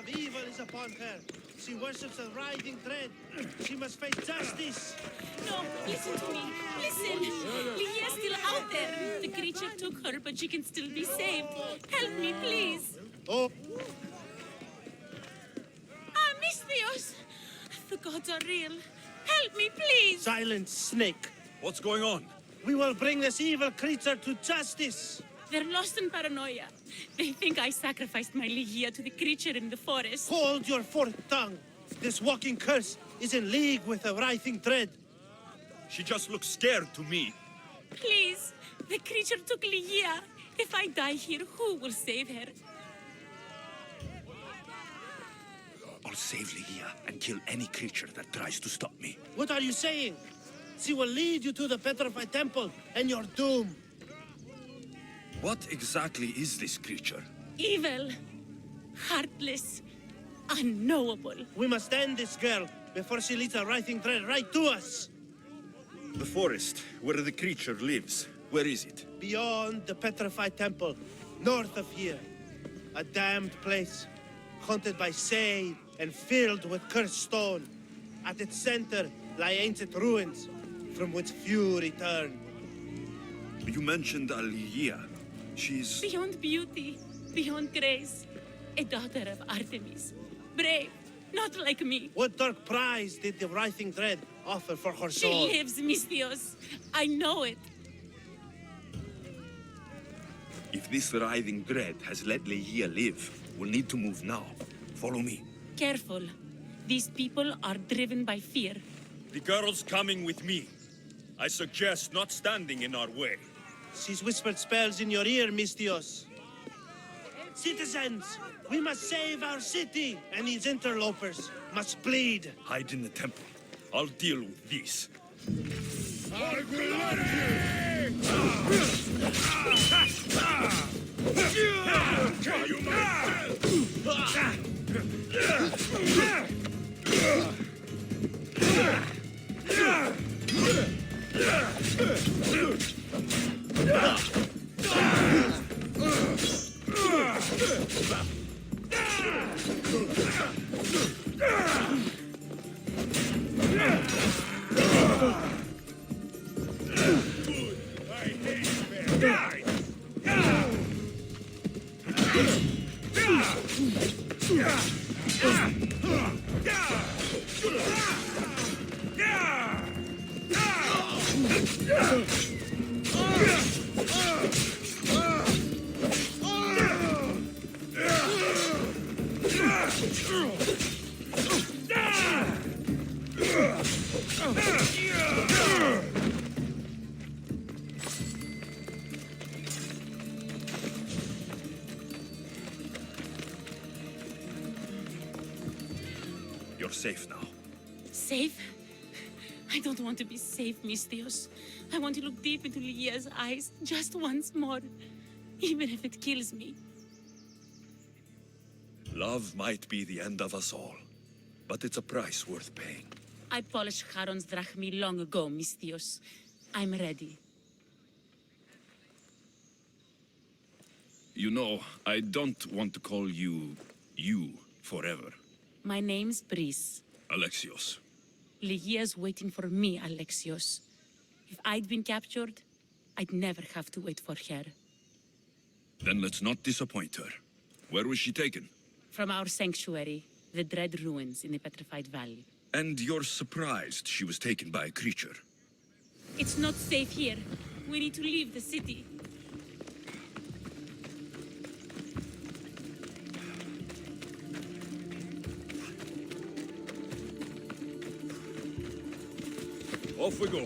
of evil is upon her. She worships a writhing thread. She must face justice. No, listen to me. Listen. Lygia's still out there. The creature took her, but she can still be saved. Help me, please. Oh, Ah, Misthios! The gods are real. Help me, please. silent snake. What's going on? We will bring this evil creature to justice. They're lost in paranoia. They think I sacrificed my Lygia to the creature in the forest. Hold your forked tongue. This walking curse is in league with a writhing thread. She just looks scared to me. Please, the creature took Lygia. If I die here, who will save her? I'll save Lygia and kill any creature that tries to stop me. What are you saying? She will lead you to the petrified temple and your doom. What exactly is this creature? Evil, heartless, unknowable. We must end this girl before she leads a writhing thread right to us. The forest, where the creature lives. Where is it? Beyond the petrified temple, north of here. A damned place, haunted by Say and filled with cursed stone. At its center lie ancient ruins, from which few return. You mentioned Lygia. She's... Beyond beauty, beyond grace. A daughter of Artemis. Brave, not like me. What dark prize did the writhing thread offer for her She soul? lives, Misthios. I know it. If this writhing thread has let Lygia live, we'll need to move now. Follow me. Careful. These people are driven by fear. The girl's coming with me. I suggest not standing in our way. She's whispered spells in your ear, Misthios. Citizens, we must save our city, and these interlopers must bleed. Hide in the temple. I'll deal with this. You're safe now. Safe? I don't want to be safe, Misthios. I want to look deep into Lygia's eyes just once more, even if it kills me. Love might be the end of us all, but it's a price worth paying. I polished Charon's drachmi long ago, Misthios. I'm ready. You know, I don't want to call you forever. My name's Brice. Alexios. Lygia's waiting for me, Alexios. If I'd been captured, I'd never have to wait for her. Then let's not disappoint her. Where was she taken? From our sanctuary, the Dread Ruins in the Petrified Valley. And you're surprised she was taken by a creature. It's not safe here. We need to leave the city. Off we go.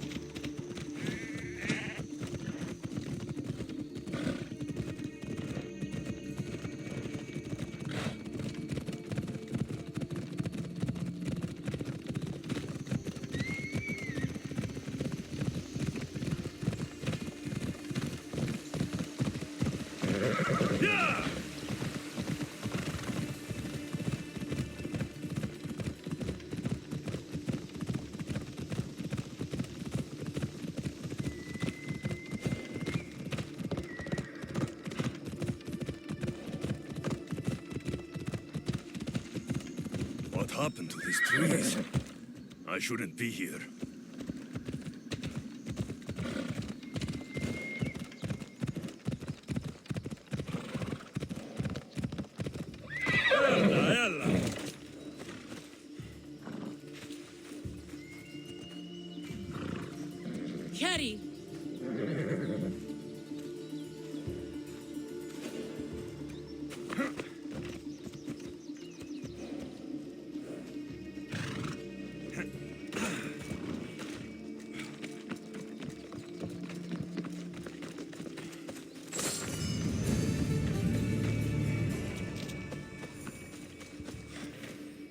What happened to these trees? I shouldn't be here. Harry!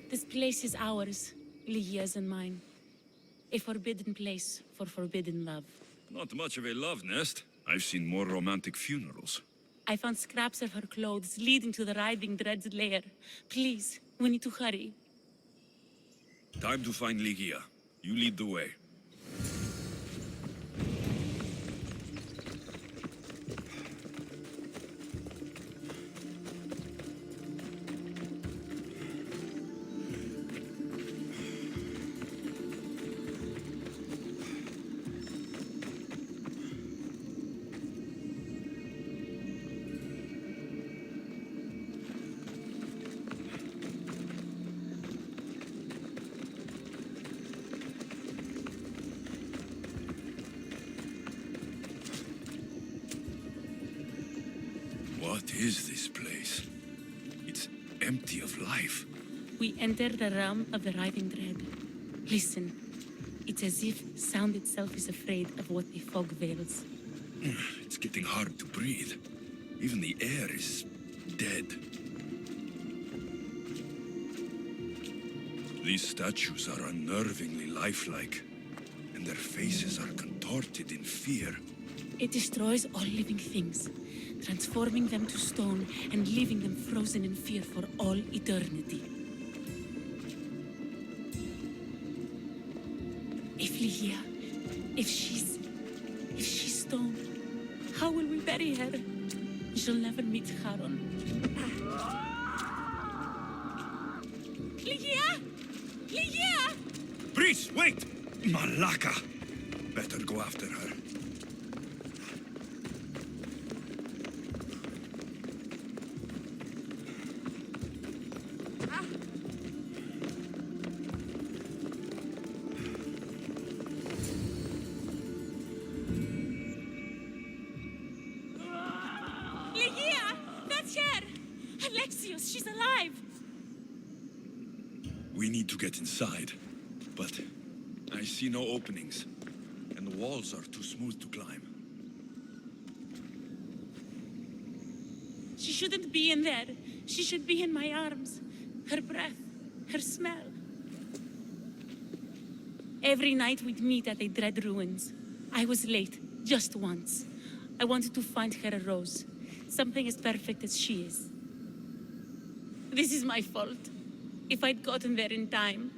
This place is ours, Ligia's and mine. A forbidden place for forbidden love. Not much of a love nest. I've seen more romantic funerals. I found scraps of her clothes leading to the Writhing Dread's lair. Please, we need to hurry. Time to find Ligia. You lead the way. What is this place? It's empty of life. We enter the realm of the Writhing Dread. Listen. It's as if sound itself is afraid of what the fog veils. It's getting hard to breathe. Even the air is dead. These statues are unnervingly lifelike, and their faces are contorted in fear. It destroys all living things, transforming them to stone and leaving them frozen in fear for all eternity. If Ligia, if she's stone, how will we bury her? She'll never meet Charon. Ligia! Ligia! Breeze, wait! Malaka! Better go after her. Ligia! That's her! Alexios, she's alive! We need to get inside, but I see no openings, and the walls are too smooth to climb. She shouldn't be in there. She should be in my arms. Her breath, her smell. Every night we'd meet at the Dread Ruins. I was late, just once. I wanted to find her a rose. Something as perfect as she is. This is my fault. If I'd gotten there in time.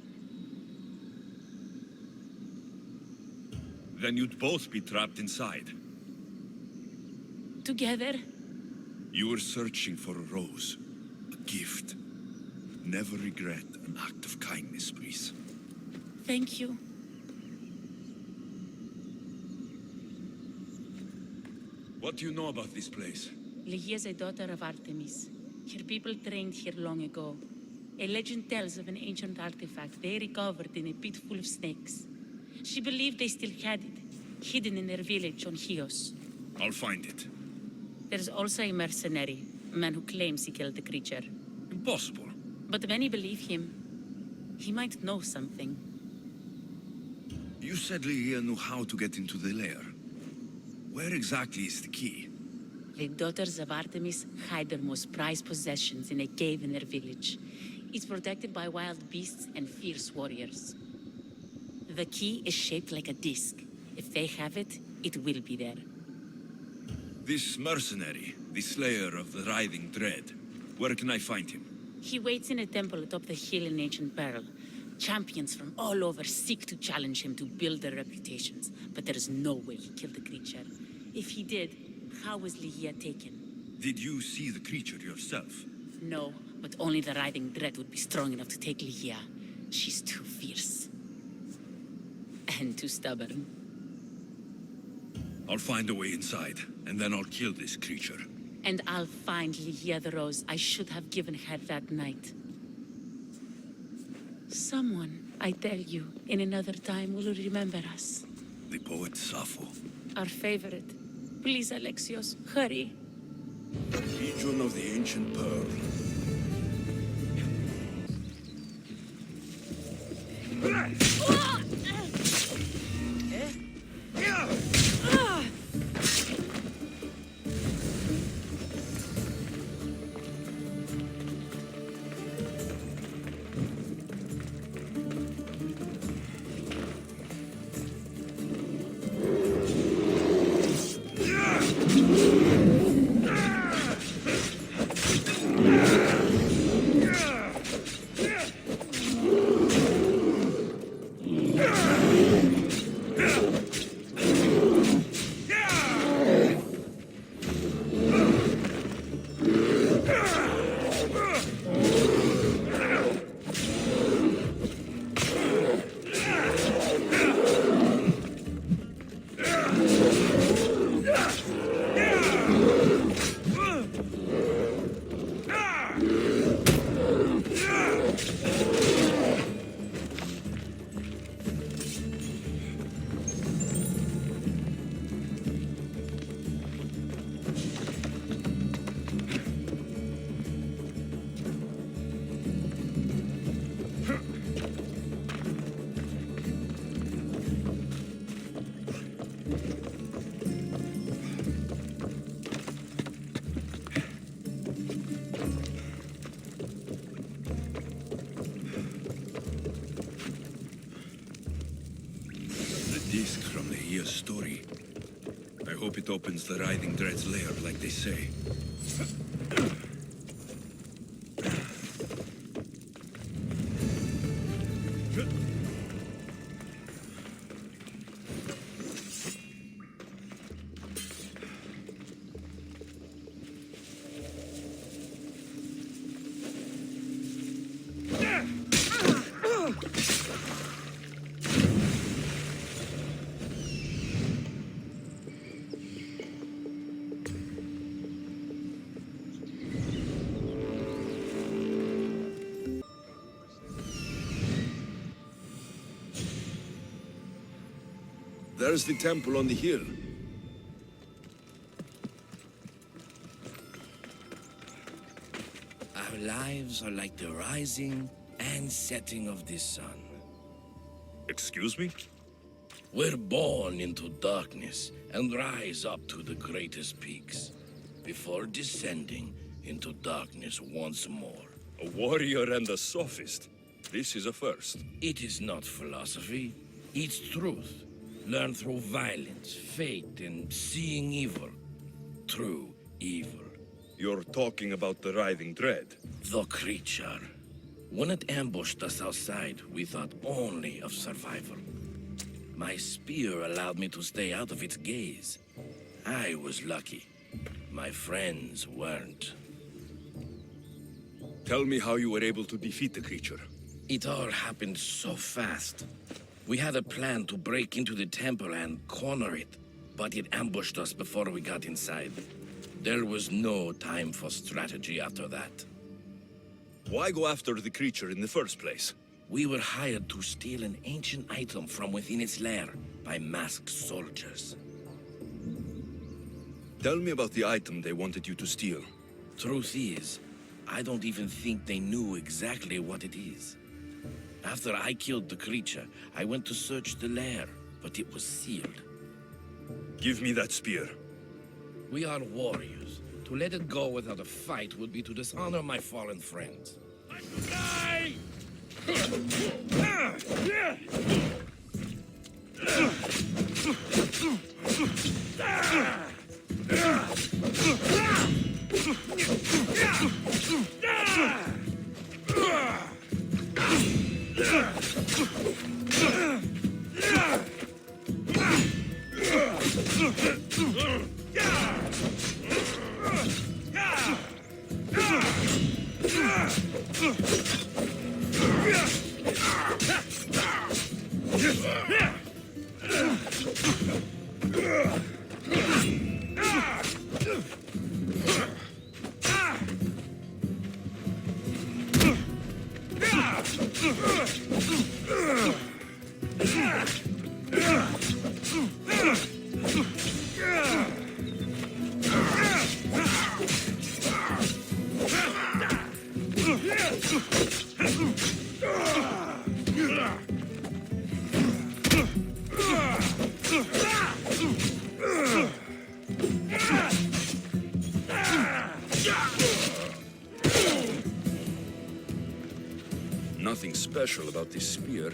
Then you'd both be trapped inside. Together? You were searching for a rose, a gift. Never regret an act of kindness, Breeze. Thank you. What do you know about this place? Ligia's a daughter of Artemis. Her people trained here long ago. A legend tells of an ancient artifact they recovered in a pit full of snakes. She believed they still had it, hidden in their village on Chios. I'll find it. There's also a mercenary, a man who claims he killed the creature. Impossible. But many believe him. He might know something. You said Ligia knew how to get into the lair. Where exactly is the key? The daughters of Artemis hide their most prized possessions in a cave in their village. It's protected by wild beasts and fierce warriors. The key is shaped like a disc. If they have it, it will be there. This mercenary, the slayer of the Writhing Dread. Where can I find him? He waits in a temple atop the hill in ancient peril. Champions from all over seek to challenge him to build their reputations, but there is no way he killed the creature. If he did, how was Ligia taken? Did you see the creature yourself? No, But only the Writhing Dread would be strong enough to take Lihia. She's too fierce. And too stubborn. I'll find a way inside, and then I'll kill this creature. And I'll find Lihia the rose I should have given her that night. Someone, I tell you, in another time will remember us. The poet Sappho. Our favorite. Please, Alexios, hurry. Region of the Ancient Pearl. Disc from the Hia story. I hope it opens the Writhing Dread's lair like they say. There's the temple on the hill. Our lives are like the rising and setting of the sun. Excuse me? We're born into darkness and rise up to the greatest peaks, before descending into darkness once more. A warrior and a sophist. This is a first. It is not philosophy, it's truth. Learned through violence, fate, and seeing evil. True evil. You're talking about the Writhing Dread. The creature. When it ambushed us outside, we thought only of survival. My spear allowed me to stay out of its gaze. I was lucky. My friends weren't. Tell me how you were able to defeat the creature. It all happened so fast. We had a plan to break into the temple and corner it, but it ambushed us before we got inside. There was no time for strategy after that. Why go after the creature in the first place? We were hired to steal an ancient item from within its lair by masked soldiers. Tell me about the item they wanted you to steal. Truth is, I don't even think they knew exactly what it is. After I killed the creature, I went to search the lair, but it was sealed. Give me that spear. We are warriors. To let it go without a fight would be to dishonor my fallen friends. Die! Nothing special about this spear.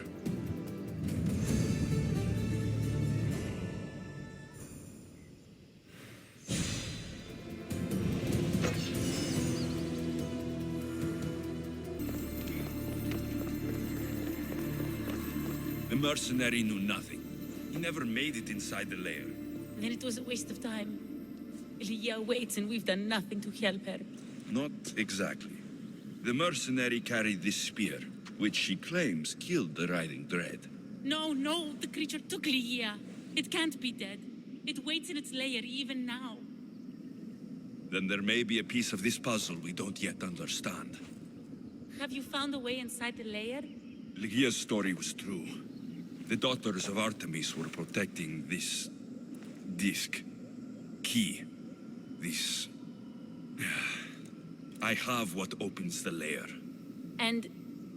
The mercenary knew nothing. He never made it inside the lair. Then it was a waste of time. Leah waits and we've done nothing to help her. Not exactly. The mercenary carried this spear, which she claims killed the riding dread. No, no, the creature took Leah. It can't be dead. It waits in its lair even now. Then there may be a piece of this puzzle we don't yet understand. Have you found a way inside the lair? Lygia's story was true. The daughters of Artemis were protecting this disc. Key. This... I have what opens the lair. And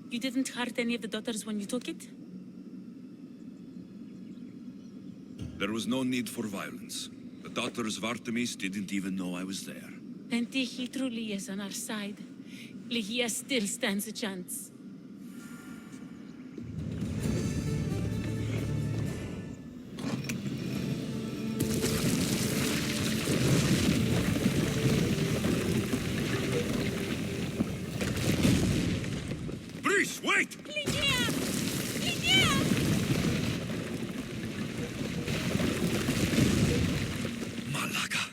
you didn't hurt any of the daughters when you took it? There was no need for violence. The daughters of Artemis didn't even know I was there. Then Tiki truly is on our side. Lygia still stands a chance. Breeze, wait! Lygia! Lygia! Malaga.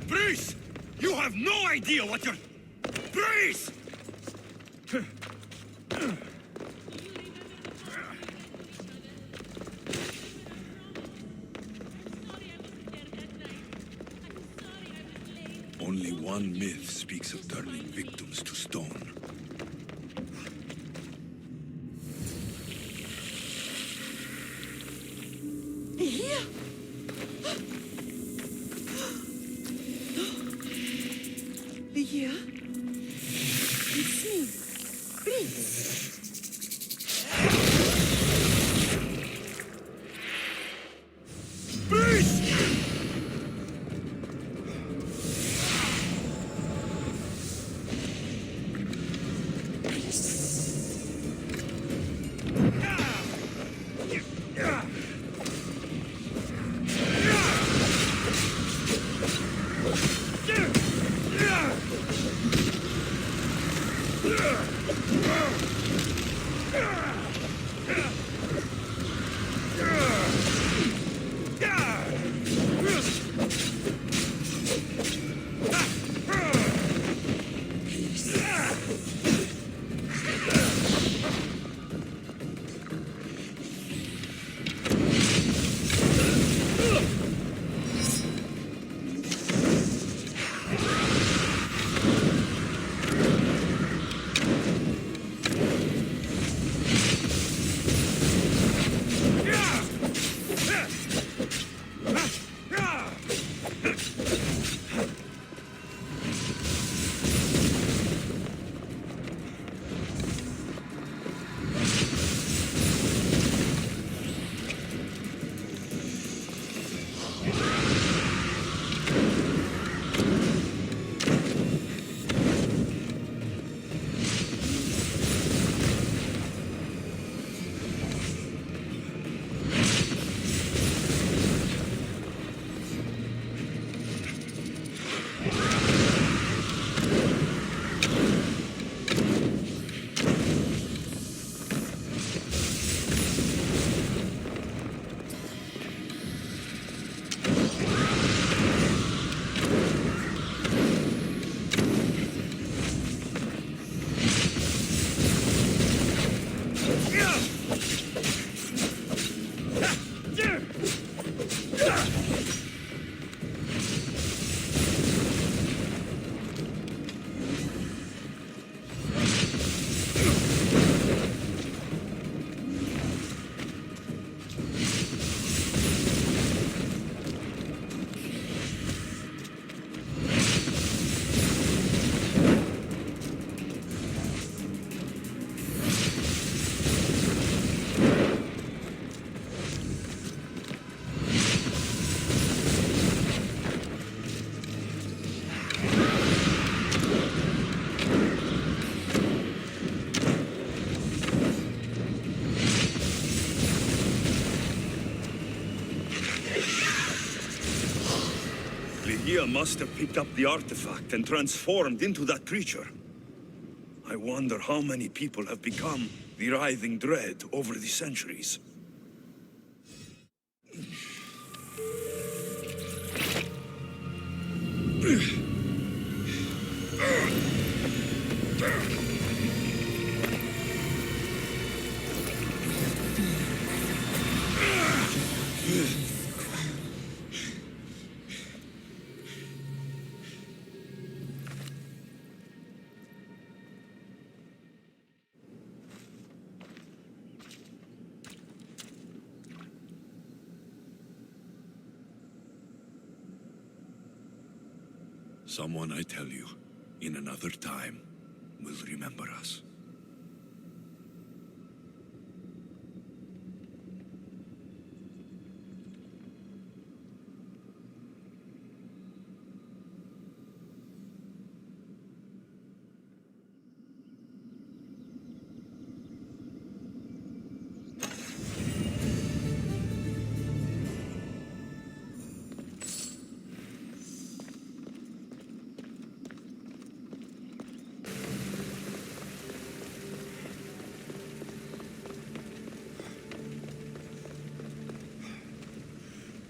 Breeze! You have no idea what you're... Breeze! Only one myth speaks of turning victims to stone. Here? Lygia? It's me, Prince. Lygia must have picked up the artifact and transformed into that creature. I wonder how many people have become the writhing dread over the centuries. Someone, I tell you, in another time, will remember us.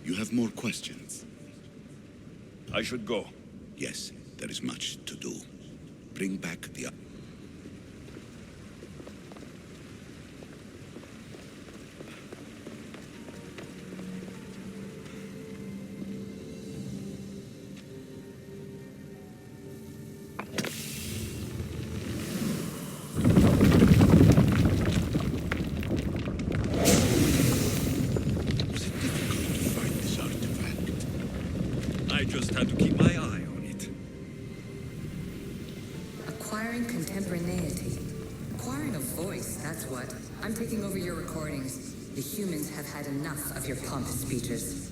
You have more questions? I should go. Yes, there is much to do. Bring back the... I just had to keep my eye on it. Acquiring contemporaneity. Acquiring a voice, that's what. I'm taking over your recordings. The humans have had enough of your pompous speeches.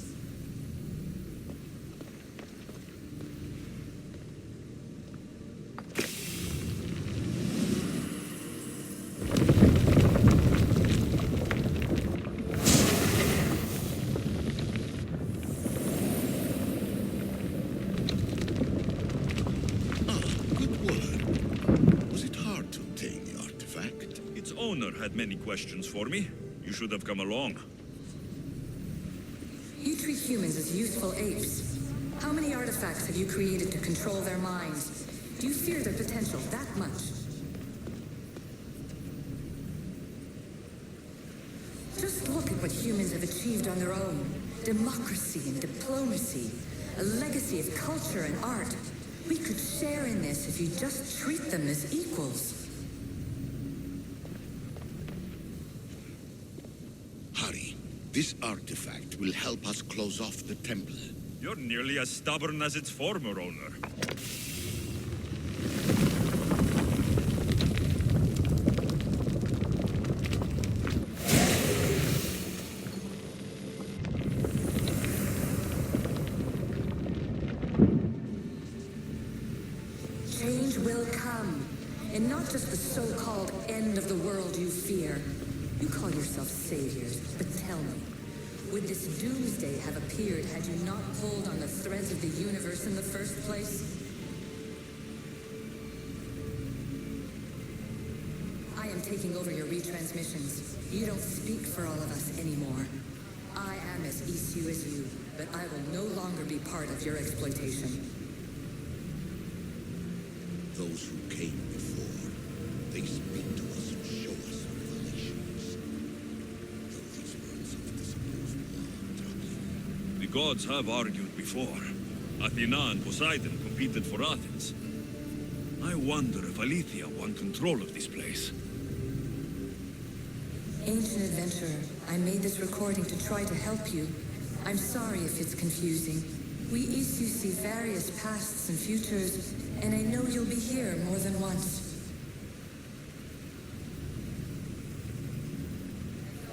Owner had many questions for me. You should have come along. You treat humans as useful apes. How many artifacts have you created to control their minds? Do you fear their potential that much? Just look at what humans have achieved on their own. Democracy and diplomacy. A legacy of culture and art. We could share in this if you just treat them as equals. This artifact will help us close off the temple. You're nearly as stubborn as its former owner. Change will come, and not just the so-called end of the world you fear. You call yourselves saviors, but tell me, would this doomsday have appeared had you not pulled on the threads of the universe in the first place? I am taking over your retransmissions. You don't speak for all of us anymore. I am as issue as you, but I will no longer be part of your exploitation. Those who came before, they speak to us and show us revelations. Though these words of the supposed law, The gods have argued before. Athena and Poseidon competed for Athens. I wonder if Aletheia won control of this place. Ancient adventurer, I made this recording to try to help you. I'm sorry if it's confusing. We Isu see various pasts and futures, and I know you'll be here more than once.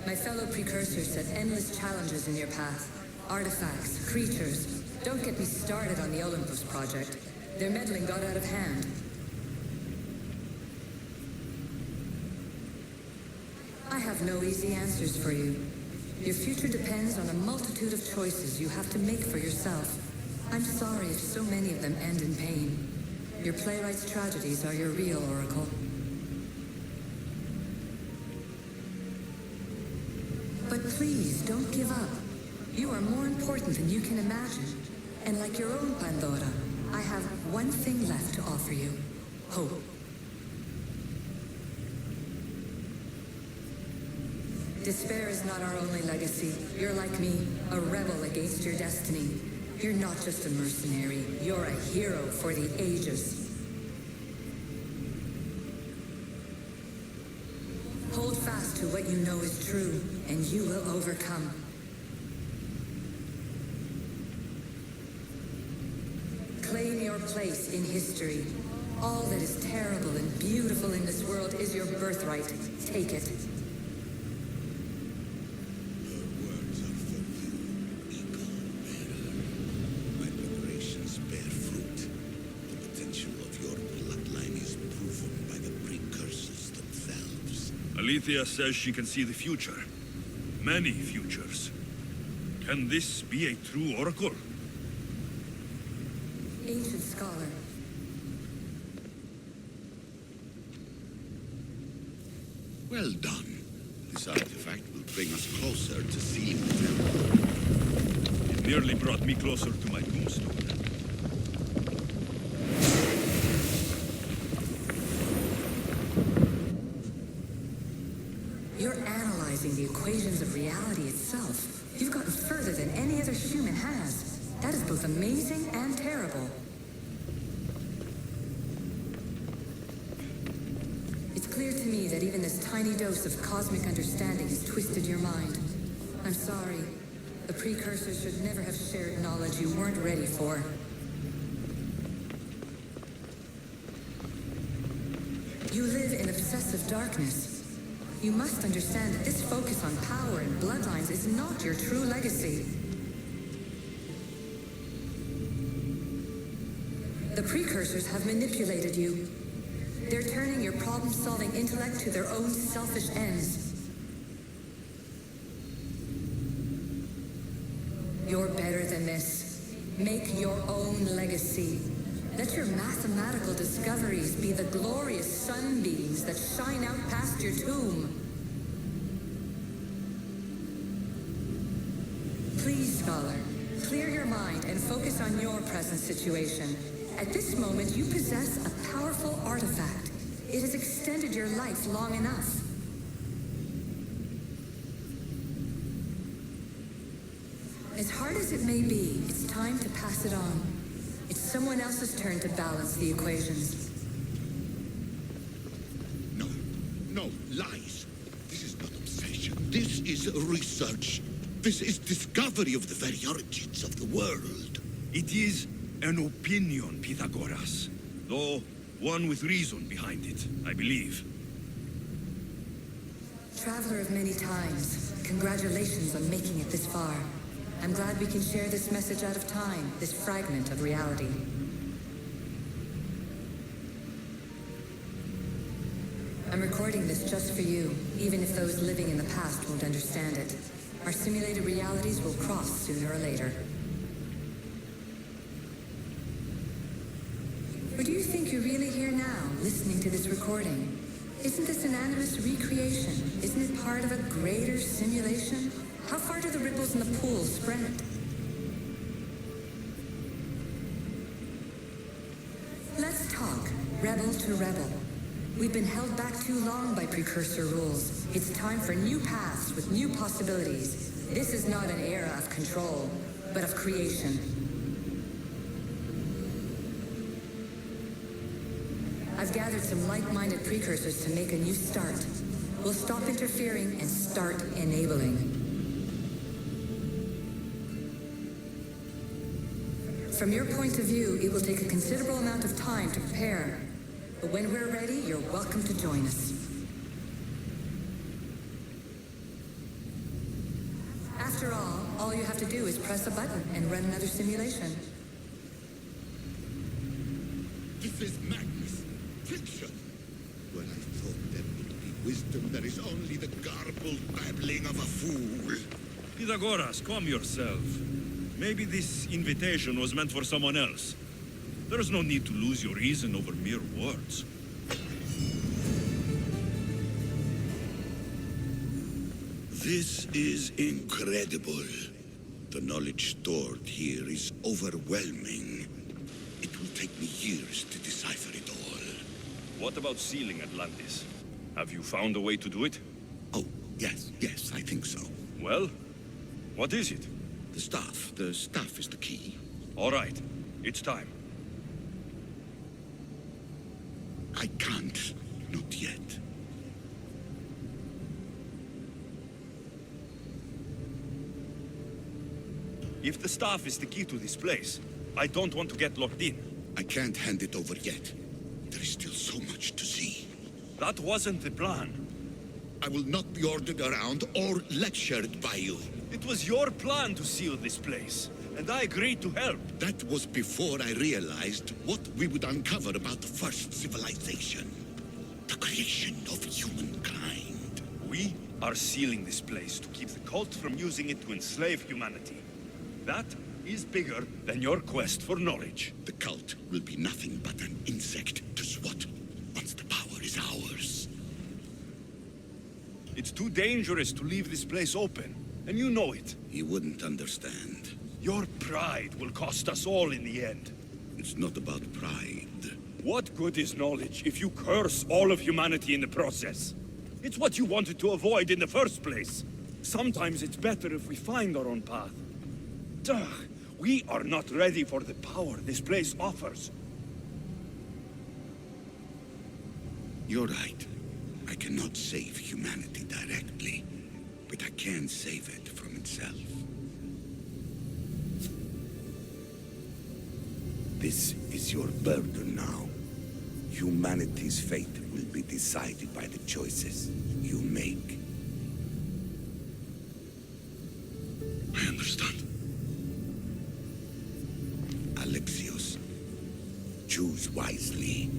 My fellow precursors set endless challenges in your path. Artifacts, creatures. Don't get me started on the Olympus project. Their meddling got out of hand. I have no easy answers for you. Your future depends on a multitude of choices you have to make for yourself. I'm sorry if so many of them end in pain. Your playwright's tragedies are your real oracle. But please, don't give up. You are more important than you can imagine. And like your own Pandora, I have one thing left to offer you. Hope. Despair is not our only legacy. You're like me, a rebel against your destiny. You're not just a mercenary, you're a hero for the ages. Hold fast to what you know is true, and you will overcome. Claim your place in history. All that is terrible and beautiful in this world is your birthright. Take it. Alethea says she can see the future. Many futures. Can this be a true oracle? Ancient scholar. Well done. This artifact will bring us closer to seeing the temple. It nearly brought me closer to my tombstone. You're analyzing the equations of reality itself. You've gotten further than any other human has. That is both amazing and terrible. It's clear to me that even this tiny dose of cosmic understanding has twisted your mind. I'm sorry. The precursors should never have shared knowledge you weren't ready for. You live in obsessive darkness. You must understand that this focus on power and bloodlines is not your true legacy. The precursors have manipulated you. They're turning your problem-solving intellect to their own selfish ends. You're better than this. Make your own legacy. Let your mathematical discoveries be the glorious sunbeams that shine out past your tomb. Please, scholar, clear your mind and focus on your present situation. At this moment, you possess a powerful artifact. It has extended your life long enough. As hard as it may be, it's time to pass it on. It's someone else's turn to balance the equations. No, lies. This is not obsession. This is research. This is discovery of the very origins of the world. It is an opinion, Pythagoras. Though one with reason behind it, I believe. Traveler of many times, congratulations on making it this far. I'm glad we can share this message out of time, this fragment of reality. I'm recording this just for you, even if those living in the past won't understand it. Our simulated realities will cross sooner or later. Or do you think you're really here now, listening to this recording? Isn't this an animus recreation? Isn't it part of a greater simulation? How far do the ripples in the pool spread? Let's talk, rebel to rebel. We've been held back too long by precursor rules. It's time for new paths with new possibilities. This is not an era of control, but of creation. I've gathered some like-minded precursors to make a new start. We'll stop interfering and start enabling. From your point of view, it will take a considerable amount of time to prepare. But when we're ready, you're welcome to join us. After all you have to do is press a button and run another simulation. This is madness. Fiction. When I thought there would be wisdom, there is only the garbled babbling of a fool. Pythagoras, calm yourself. Maybe this invitation was meant for someone else. There's no need to lose your reason over mere words. This is incredible. The knowledge stored here is overwhelming. It will take me years to decipher it all. What about sealing Atlantis? Have you found a way to do it? Oh, yes, I think so. Well, what is it? The staff is the key. All right, it's time. I can't, not yet. If the staff is the key to this place, I don't want to get locked in. I can't hand it over yet. There is still so much to see. That wasn't the plan. I will not be ordered around or lectured by you. It was your plan to seal this place, and I agreed to help. That was before I realized what we would uncover about the first civilization. The creation of humankind. We are sealing this place to keep the cult from using it to enslave humanity. That is bigger than your quest for knowledge. The cult will be nothing but an insect to swat once the power is ours. It's too dangerous to leave this place open, and you know it. You wouldn't understand. Your pride will cost us all in the end. It's not about pride. What good is knowledge if you curse all of humanity in the process? It's what you wanted to avoid in the first place. Sometimes it's better if we find our own path. Ugh, we are not ready for the power this place offers. You're right. I cannot save humanity directly, but I can save it from itself. This is your burden now. Humanity's fate will be decided by the choices you make. I understand. Alexios, choose wisely.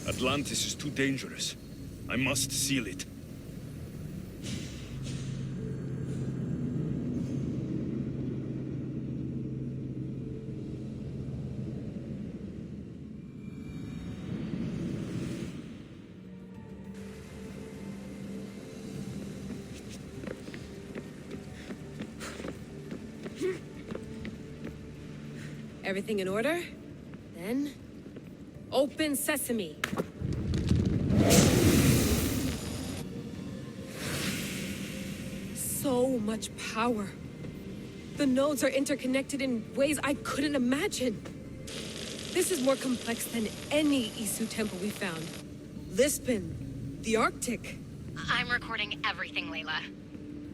Atlantis is too dangerous. I must seal it. Everything in order? Then, open sesame. So much power. The nodes are interconnected in ways I couldn't imagine. This is more complex than any Isu temple we found. Lisbon, the Arctic. I'm recording everything, Layla.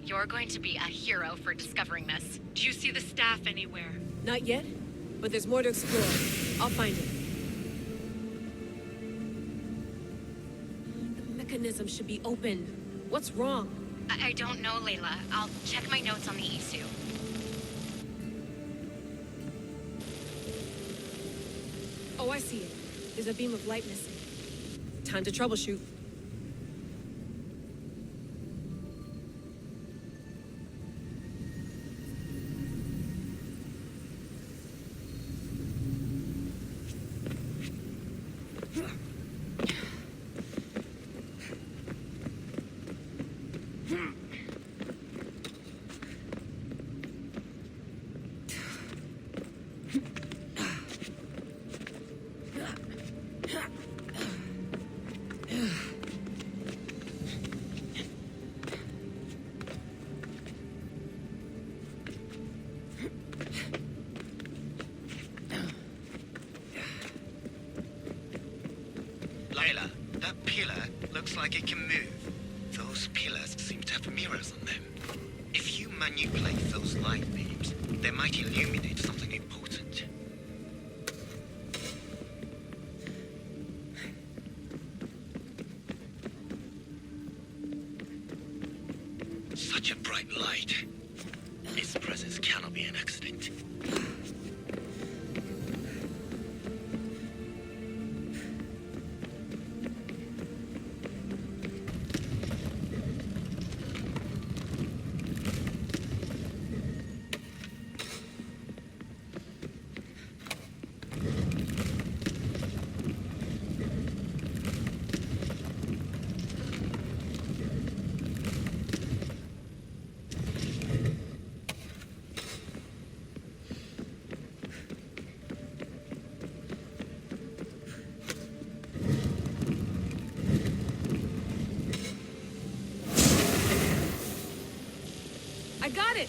You're going to be a hero for discovering this. Do you see the staff anywhere? Not yet, but there's more to explore. I'll find it. The mechanism should be open. What's wrong? I don't know, Layla. I'll check my notes on the Isu. Oh, I see it. There's a beam of light missing. Time to troubleshoot. pillar looks like it can move. Those pillars seem to have mirrors on them. If you manipulate those light beams, they might illuminate something important. Such a bright light. Its presence cannot be an accident. I got it!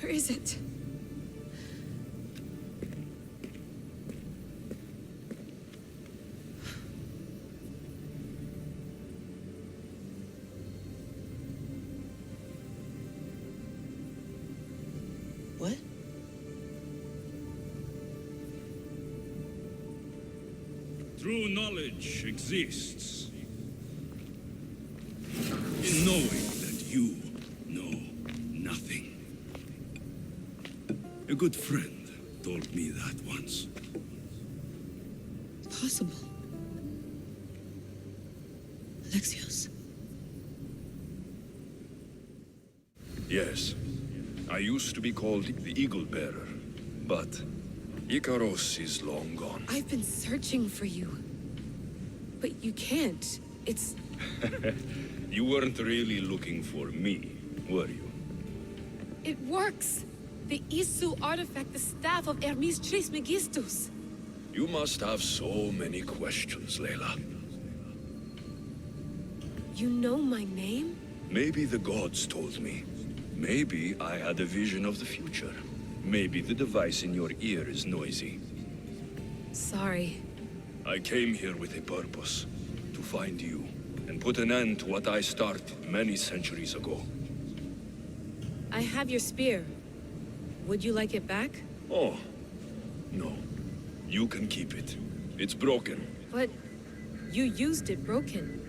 Where is it? What? True knowledge exists in knowing that you know nothing. A good friend told me that once. Possible. Alexios. Yes. I used to be called the Eagle Bearer, but Icaros is long gone. I've been searching for you. But you can't. It's... You weren't really looking for me, were you? It works! The Isu artifact, the staff of Hermes Trismegistus. You must have so many questions, Layla. You know my name? Maybe the gods told me. Maybe I had a vision of the future. Maybe the device in your ear is noisy. Sorry. I came here with a purpose. To find you, and put an end to what I started many centuries ago. I have your spear. Would you like it back? Oh, no. You can keep it. It's broken. But you used it broken.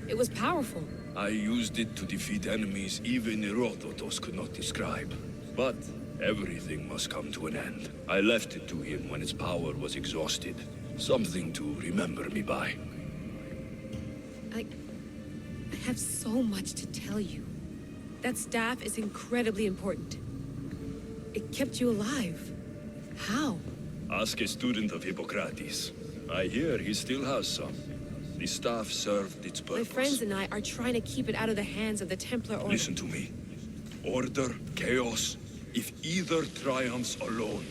It was powerful. I used it to defeat enemies even Herodotus could not describe. But everything must come to an end. I left it to him when its power was exhausted. Something to remember me by. I have so much to tell you. That staff is incredibly important. It kept you alive. How? Ask a student of Hippocrates. I hear he still has some. The staff served its purpose. My friends and I are trying to keep it out of the hands of the Templar Order. Listen to me. Order, chaos. If either triumphs alone,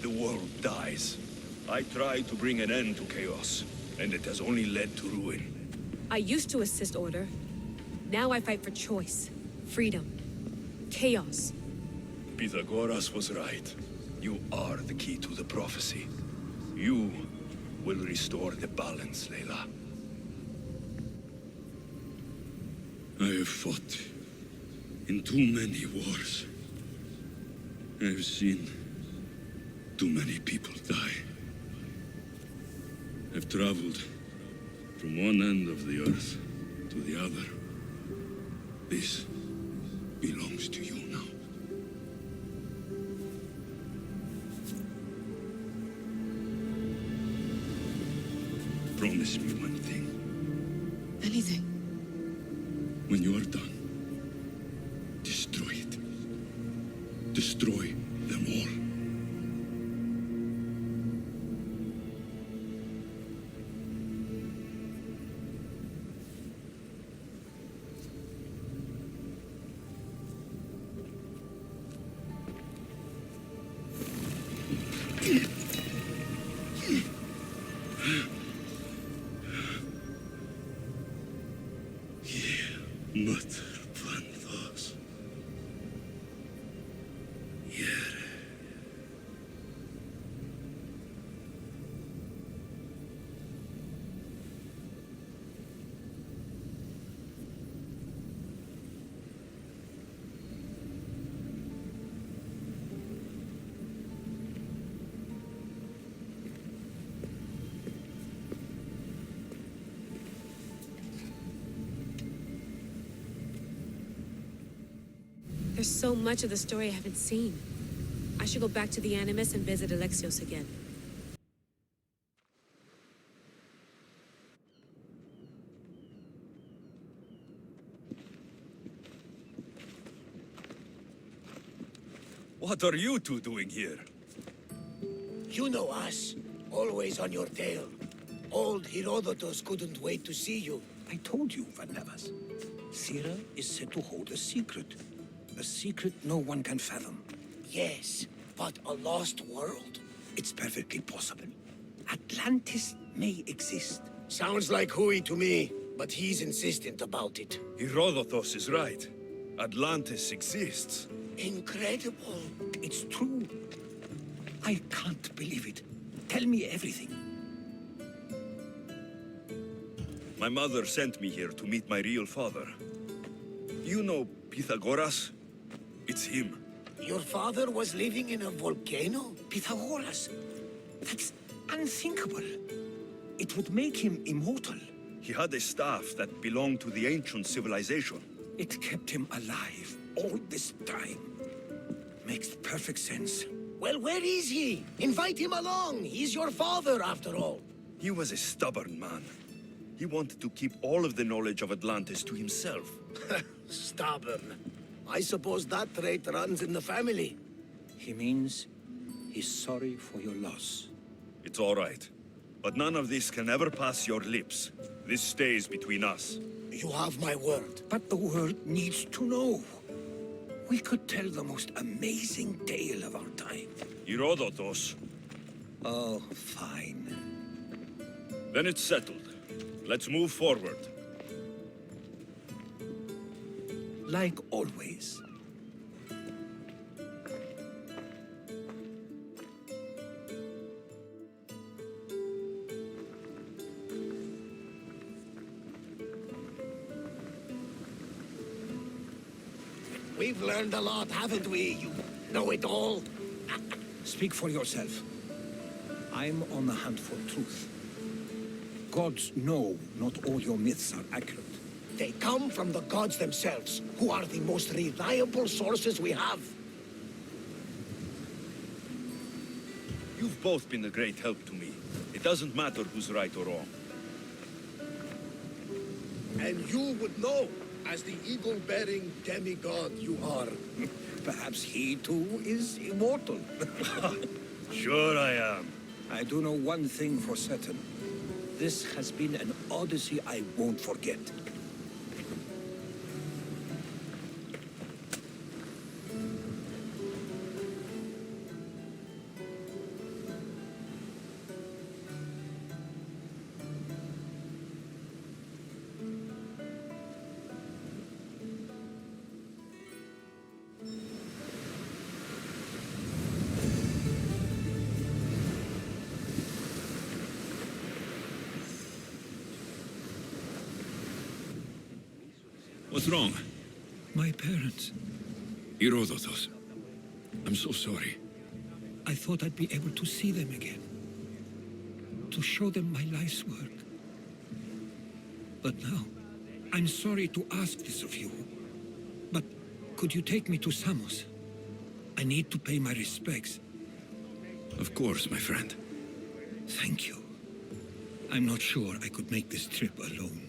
the world dies. I tried to bring an end to chaos, and it has only led to ruin. I used to assist Order. Now I fight for choice, freedom, chaos. Pythagoras was right. You are the key to the prophecy. You will restore the balance, Layla. I have fought in too many wars. I have seen too many people die. I've traveled from one end of the earth to the other. This belongs to you now. Promise me one thing. Anything. When you are done, destroy it. Destroy them all. There's so much of the story I haven't seen. I should go back to the Animus and visit Alexios again. What are you two doing here? You know us. Always on your tail. Old Herodotus couldn't wait to see you. I told you, Varnavas. Sira is said to hold a secret. A secret no one can fathom. Yes, but a lost world? It's perfectly possible. Atlantis may exist. Sounds like Hui to me, but he's insistent about it. Herodotus is right. Atlantis exists. Incredible. It's true. I can't believe it. Tell me everything. My mother sent me here to meet my real father. You know Pythagoras? It's him. Your father was living in a volcano? Pythagoras. That's unthinkable. It would make him immortal. He had a staff that belonged to the ancient civilization. It kept him alive all this time. Makes perfect sense. Well, where is he? Invite him along. He's your father, after all. He was a stubborn man. He wanted to keep all of the knowledge of Atlantis to himself. Stubborn. I suppose that trait runs in the family. He means he's sorry for your loss. It's all right. But none of this can ever pass your lips. This stays between us. You have my word. But the world needs to know. We could tell the most amazing tale of our time. Herodotus. Oh, fine. Then it's settled. Let's move forward. Like always. We've learned a lot, haven't we? You know-it-all. Speak for yourself. I'm on the hunt for truth. Gods know not all your myths are accurate. They come from the gods themselves, who are the most reliable sources we have. You've both been a great help to me. It doesn't matter who's right or wrong. And you would know, as the eagle-bearing demigod you are. Perhaps he too is immortal. Sure I am. I do know one thing for certain. This has been an Odyssey I won't forget. What's wrong? My parents. Herodotus. I'm so sorry. I thought I'd be able to see them again. To show them my life's work. But now, I'm sorry to ask this of you. But could you take me to Samos? I need to pay my respects. Of course, my friend. Thank you. I'm not sure I could make this trip alone.